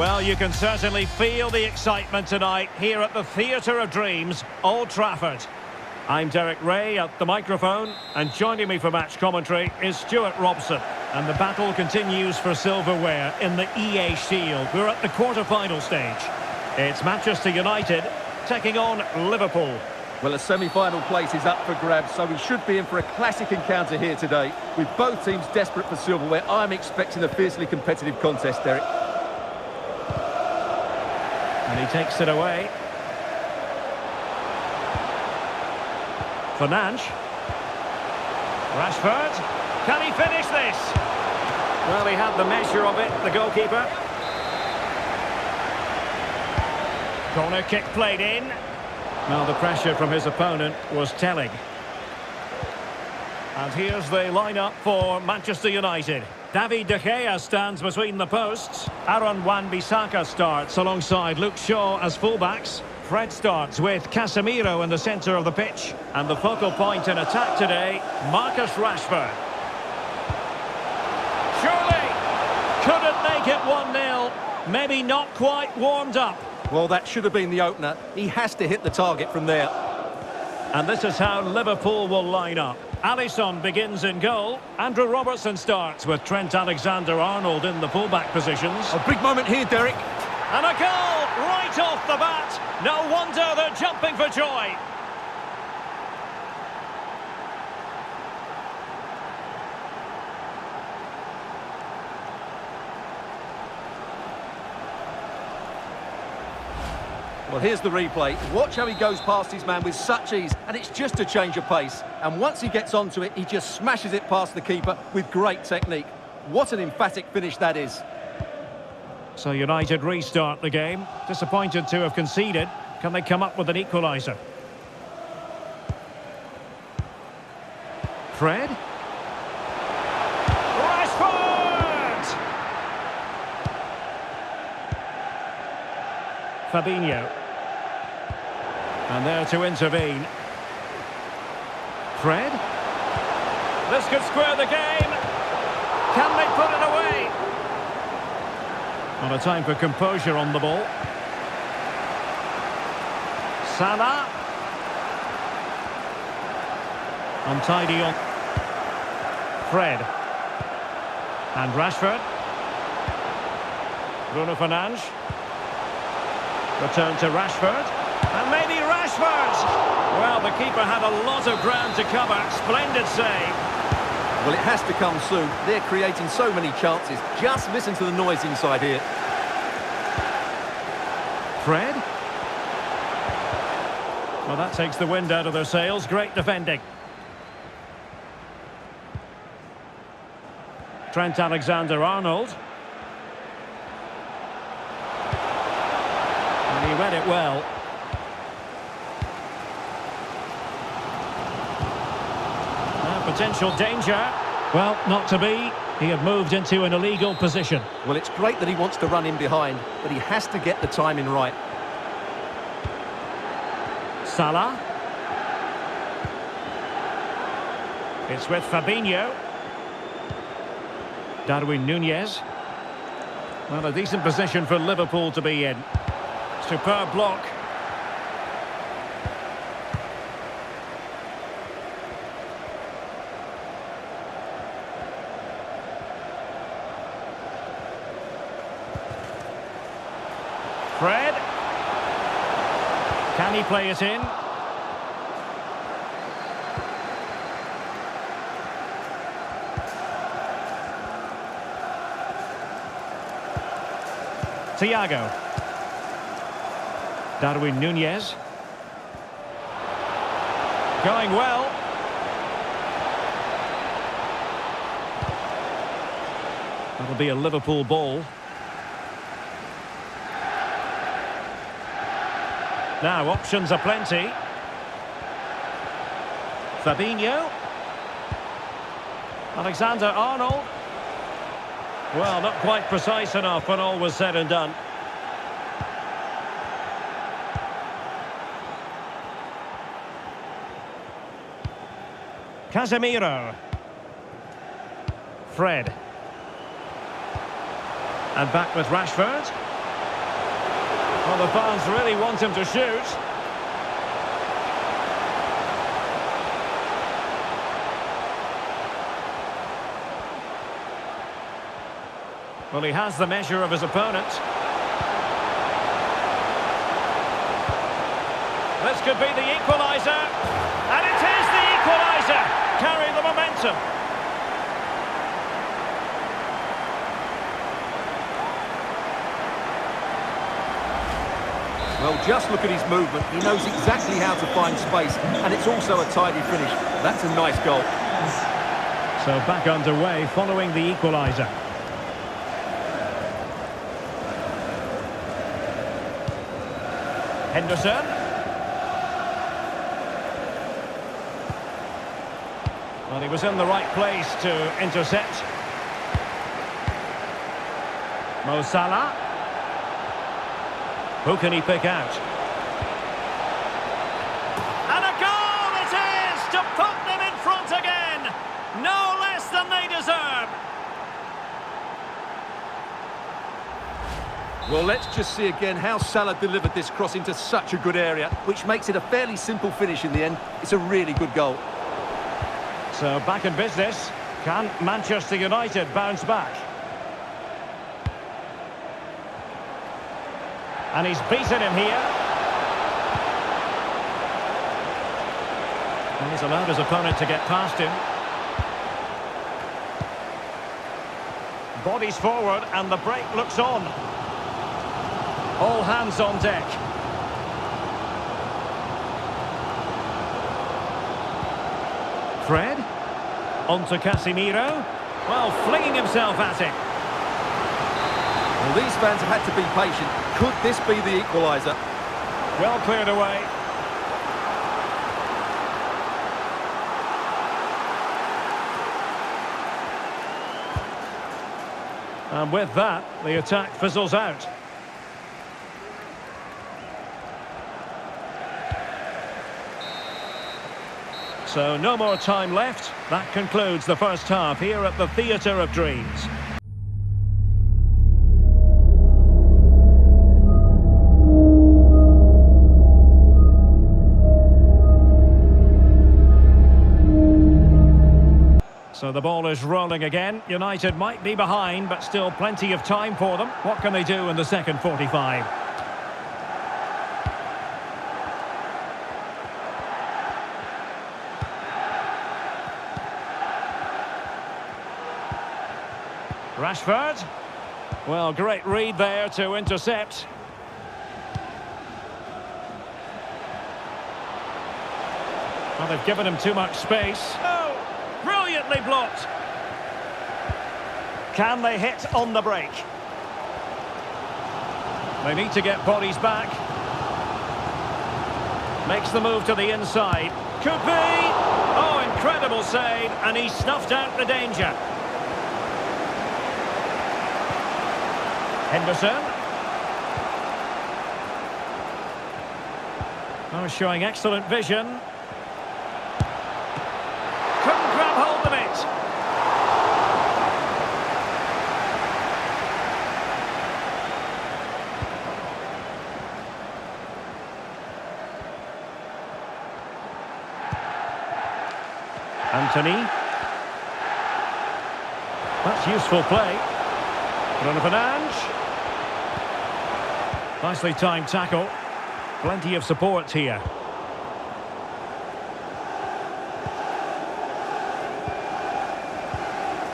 Well, you can certainly feel the excitement tonight here at the Theatre of Dreams, Old Trafford. I'm Derek Ray at the microphone, and joining me for match commentary is Stuart Robson. And the battle continues for silverware in the EA Shield. We're at the quarter-final stage. It's Manchester United taking on Liverpool. Well, a semi-final place is up for grabs, so we should be in for a classic encounter here today. With both teams desperate for silverware, I'm expecting a fiercely competitive contest, Derek. And he takes it away. Fernandes. Rashford. Can he finish this? Well, he had the measure of it, the goalkeeper. Corner kick played in. Now the pressure from his opponent was telling. And here's the lineup for Manchester United. David De Gea stands between the posts. Aaron Wan-Bissaka starts alongside Luke Shaw as fullbacks. Fred starts with Casemiro in the centre of the pitch. And the focal point in attack today, Marcus Rashford. Surely couldn't make it 1-0. Maybe not quite warmed up. Well, that should have been the opener. He has to hit the target from there. And this is how Liverpool will line up. Alisson begins in goal. Andrew Robertson starts with Trent Alexander-Arnold in the fullback positions. A big moment here, Derek. And a goal right off the bat. No wonder they're jumping for joy. Well, here's the replay. Watch how he goes past his man with such ease, and it's just a change of pace. And once he gets onto it, he just smashes it past the keeper with great technique. What an emphatic finish that is. So United restart the game. Disappointed to have conceded. Can they come up with an equaliser? Fred. Rashford! Fabinho. And there to intervene. Fred. This could square the game. Can they put it away? Not a time for composure on the ball. Salah. Untidy on. Fred. And Rashford. Bruno Fernandes. Return to Rashford. And maybe Rashford! Well, the keeper had a lot of ground to cover. Splendid save. Well, it has to come soon. They're creating so many chances. Just listen to the noise inside here. Fred? Well, that takes the wind out of their sails. Great defending. Trent Alexander-Arnold. And he read it well. Potential danger. Well, not to be. He had moved into an illegal position. Well, it's great that he wants to run in behind, but he has to get the timing right. Salah. It's with Fabinho. Darwin Núñez. Well, a decent position for Liverpool to be in. Superb block. Fred. Can he play it in? Thiago. Darwin Núñez. Going well. That'll be a Liverpool ball. Now, options are plenty. Fabinho. Alexander-Arnold. Well, not quite precise enough when all was said and done. Casemiro. Fred. And back with Rashford. Well, the fans really want him to shoot. Well, he has the measure of his opponent. This could be the equaliser. And it is the equaliser. Carry the momentum. Well, just look at his movement. He knows exactly how to find space, and it's also a tidy finish. That's a nice goal. So back underway following the equaliser. Henderson. Well, he was in the right place to intercept. Mo Salah. Who can he pick out? And a goal it is to put them in front again. No less than they deserve. Well, let's just see again how Salah delivered this cross into such a good area, which makes it a fairly simple finish in the end. It's a really good goal. So back in business. Can Manchester United bounce back? And he's beaten him here. And he's allowed his opponent to get past him. Bodies forward and the break looks on. All hands on deck. Fred. On to Casemiro. Well, flinging himself at it. Well, these fans have had to be patient. Could this be the equaliser? Well cleared away. And with that, the attack fizzles out. So no more time left. That concludes the first half here at the Theatre of Dreams. So the ball is rolling again. United might be behind, but still plenty of time for them. What can they do in the second 45? Rashford. Well, great read there to intercept. Well, they've given him too much space. Oh, brilliantly blocked. Can they hit on the break? They need to get bodies back. Makes the move to the inside. Could be. Oh, incredible save. And he snuffed out the danger. Henderson. Oh, showing excellent vision. Couldn't grab hold of it. Anthony. That's useful play. Bruno Fernandes. Nicely timed tackle. Plenty of support here.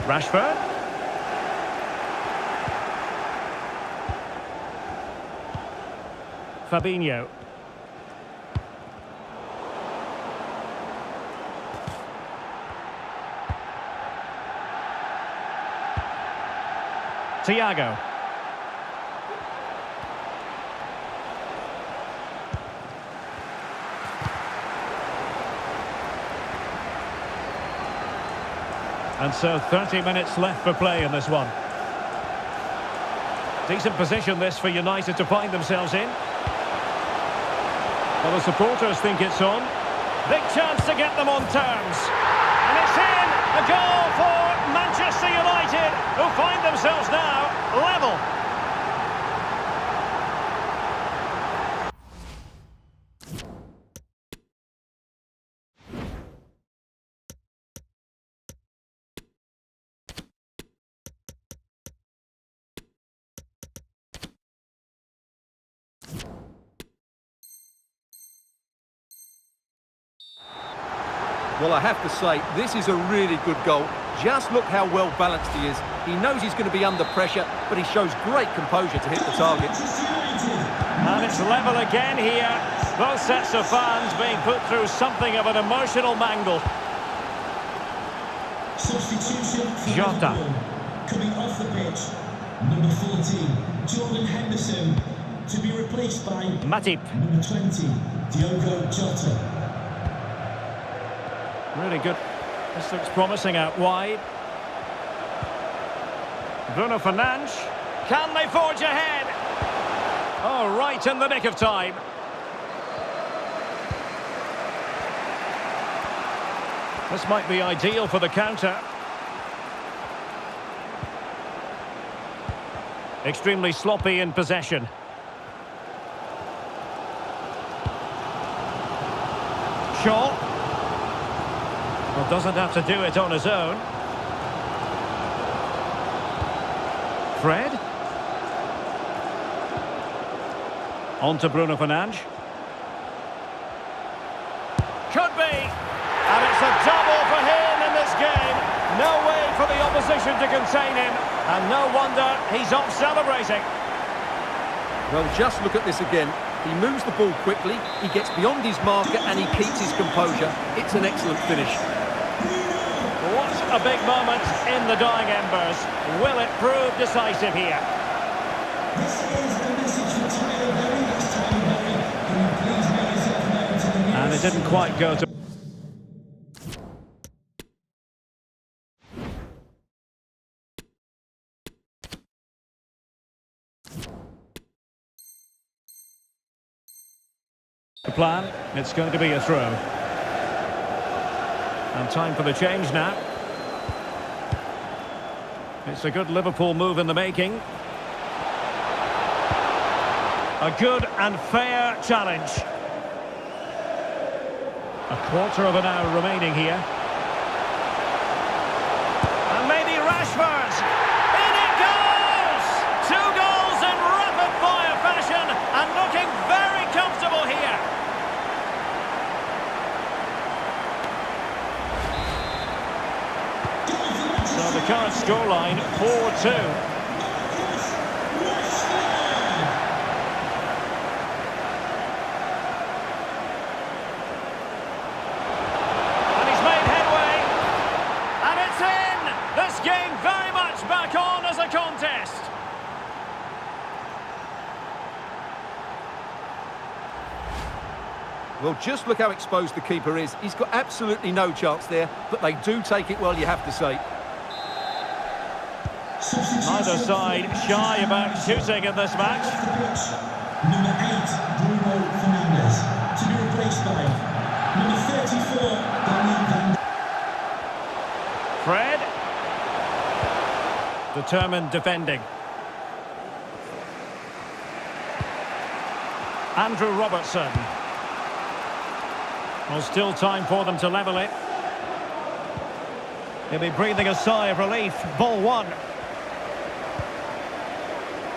Rashford. Fabinho. Thiago. And so 30 minutes left for play in this one. Decent position this for United to find themselves in. Well, the supporters think it's on. Big chance to get them on terms. And it's in! A goal for Manchester United, who find themselves now level. Well, I have to say, this is a really good goal. Just look how well balanced he is. He knows he's going to be under pressure, but he shows great composure to hit the target. And it's level again here. Both sets of fans being put through something of an emotional mangle. Substitution for Jota. Liverpool. Coming off the pitch, number 14, Jordan Henderson, to be replaced by Matip. number 20, Diogo Jota. Really good. This looks promising out wide. Bruno Fernandes. Can they forge ahead? Oh, right in the nick of time. This might be ideal for the counter. Extremely sloppy in possession. Shaw. Well, doesn't have to do it on his own. Fred. On to Bruno Fernandes. Could be. And it's a double for him in this game. No way for the opposition to contain him. And no wonder he's off celebrating. Well, just look at this again. He moves the ball quickly, he gets beyond his marker and he keeps his composure. It's an excellent finish. What a big moment in the dying embers. Will it prove decisive here? This is the message for Tyler Berry. That's Tyler Berry. Can you please make yourself known to the nearest... And it didn't quite go to... The plan, it's going to be a throw. And time for the change now. It's a good Liverpool move in the making. A good and fair challenge. A quarter of an hour remaining here. And maybe Rashford. In it goes! 2 goals in rapid-fire fashion and looking very comfortable here. So the current scoreline, 4-2. Contest. Well, just look how exposed the keeper is. He's got absolutely no chance there, but they do take it well, you have to say. Neither side shy about shooting in this match. Number 8, Bruno Fernandes, to be replaced by number 34, Daniel Van. Fred. Determined defending. Andrew Robertson. Well, still time for them to level it. He'll be breathing a sigh of relief. Ball one.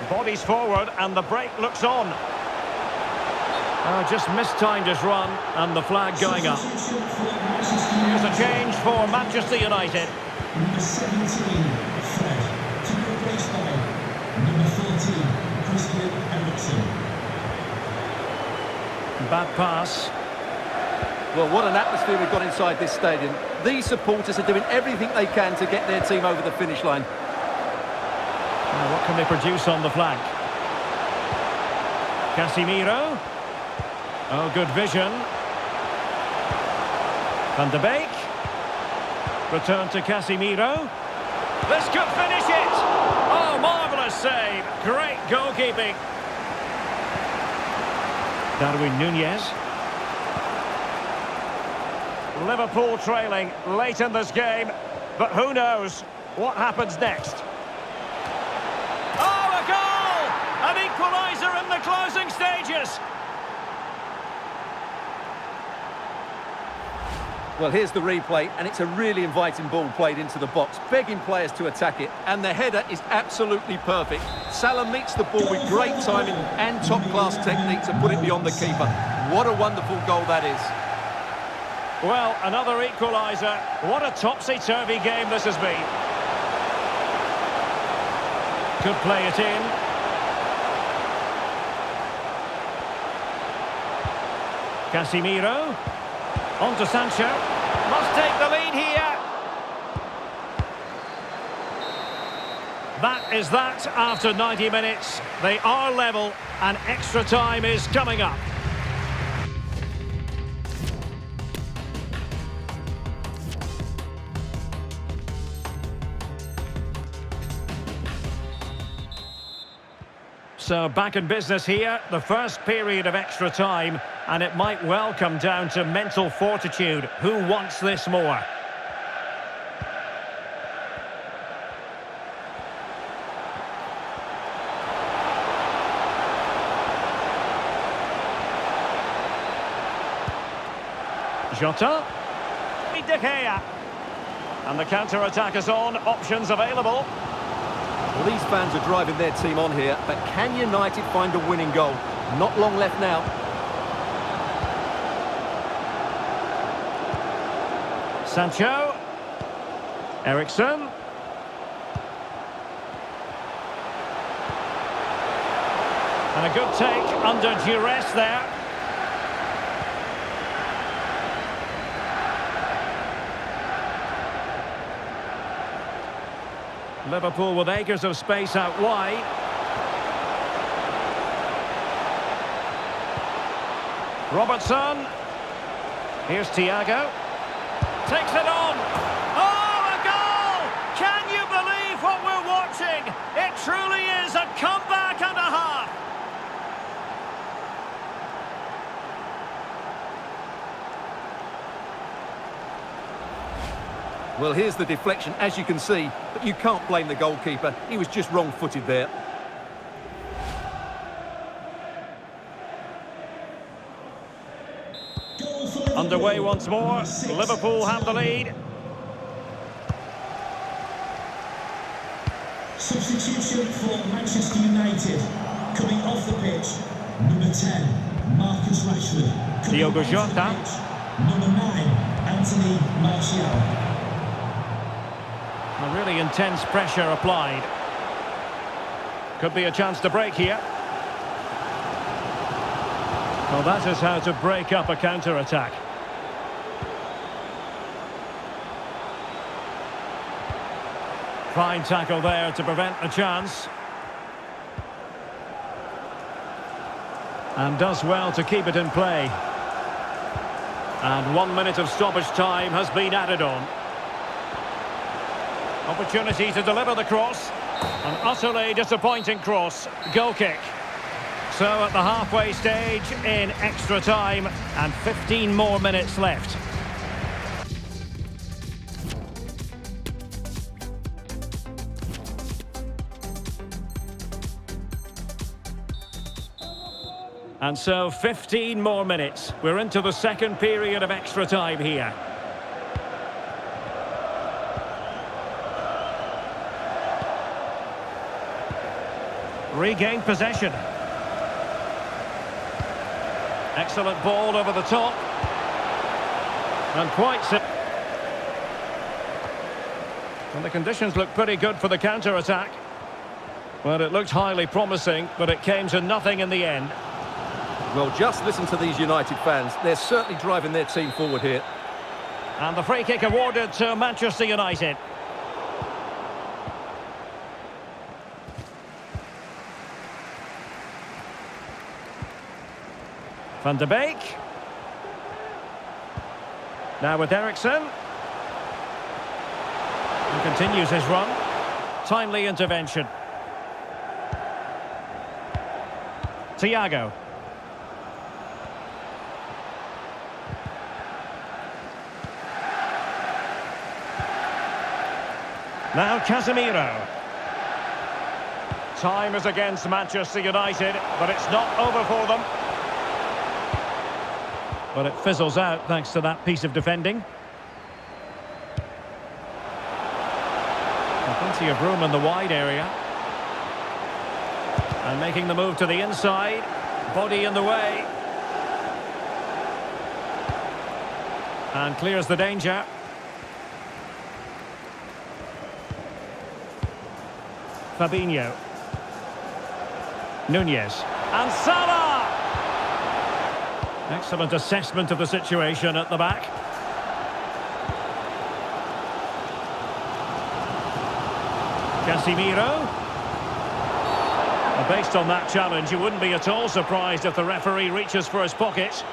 Bodies forward and the break looks on. Just mistimed his run and the flag going up. Here's a change for Manchester United. Number 17, Fred. To be replaced by number 14, Christian Eriksen. Bad pass. Well, what an atmosphere we've got inside this stadium. These supporters are doing everything they can to get their team over the finish line. Now, what can they produce on the flank? Casemiro. Oh, good vision. Van de Beek. Return to Casemiro. This could finish it! Oh, marvellous save. Great goalkeeping. Darwin Núñez. Liverpool trailing late in this game, but who knows what happens next. Oh, a goal! An equaliser in the closing stages. Well, here's the replay, and it's a really inviting ball played into the box, begging players to attack it, and the header is absolutely perfect. Salah meets the ball with great timing and top-class technique to put it beyond the keeper. What a wonderful goal that is. Well, another equaliser. What a topsy-turvy game this has been. Could play it in. Casemiro. On to Sancho. Must take the lead here. That is that after 90 minutes. They are level and extra time is coming up. So back in business here, the first period of extra time, and it might well come down to mental fortitude. Who wants this more? Jota. De Gea. And the counter-attack is on, options available. Well, these fans are driving their team on here, but can United find a winning goal? Not long left now. Sancho. Ericsson. And a good take under duress there. Liverpool with acres of space out wide. Robertson. Here's Thiago. Takes it on. Oh, a goal! Can you believe what we're watching? It truly is a comeback and a half. Well, here's the deflection, as you can see, but you can't blame the goalkeeper. He was just wrong-footed there. Underway once more. Liverpool have the lead. Substitution for Manchester United. Coming off the pitch, number 10, Marcus Rashford. Diogo Jota. Number 9, Anthony Martial. A really intense pressure applied. Could be a chance to break here. Well, that is how to break up a counter-attack. Fine tackle there to prevent a chance. And does well to keep it in play. And 1 minute of stoppage time has been added on. Opportunity to deliver the cross. An utterly disappointing cross. Goal kick. So at the halfway stage in extra time and 15 more minutes left. And so 15 more minutes. We're into the second period of extra time here. Regained possession. Excellent ball over the top. And quite simple. And the conditions look pretty good for the counter-attack. Well, it looked highly promising, but it came to nothing in the end. Well, just listen to these United fans. They're certainly driving their team forward here. And the free kick awarded to Manchester United. Van de Beek. Now with Ericsson. He continues his run. Timely intervention. Thiago. Now Casemiro. Time is against Manchester United, but it's not over for them. But it fizzles out thanks to that piece of defending. And plenty of room in the wide area. And making the move to the inside. Body in the way. And clears the danger. Fabinho. Nunez. And Salah! Excellent assessment of the situation at the back. Casemiro. Well, based on that challenge, you wouldn't be at all surprised if the referee reaches for his pocket.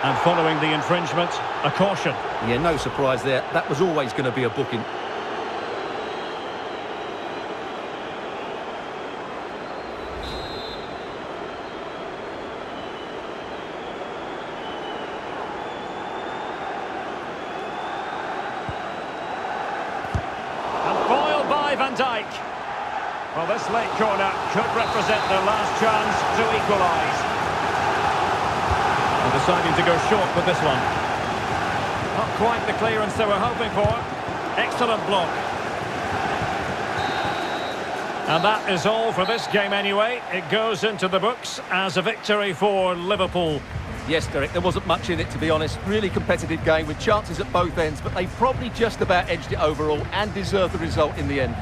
And following the infringement, a caution. Yeah, no surprise there. That was always going to be a booking. And foiled by Van Dijk. Well, this late corner could represent their last chance to equalise. Deciding to go short with this one. Not quite the clearance they were hoping for. Excellent block. And that is all for this game anyway. It goes into the books as a victory for Liverpool. Yes, Derek, there wasn't much in it, to be honest. Really competitive game with chances at both ends, but they probably just about edged it overall and deserved the result in the end.